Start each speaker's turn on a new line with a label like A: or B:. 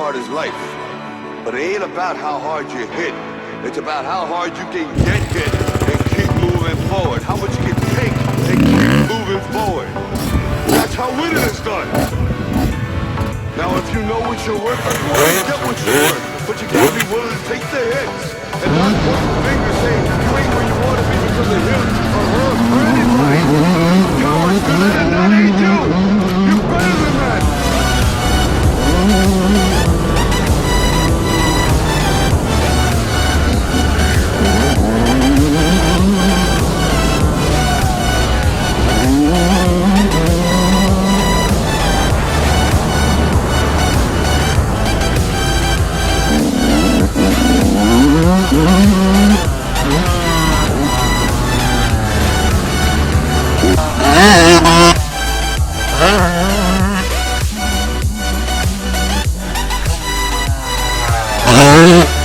A: hard as life. But it ain't about how hard you hit. It's about how hard you can get hit and keep moving forward. How much you can take and keep moving forward. That's how winning is done. Now if you know what you're worth, you get what you're worth. But you gotta be willing to take the hits. And not point the finger saying you ain't where you want to be because of him or her or anybody. Yo, it's gonna end, that ain't you. You're better than that.
B: Ah!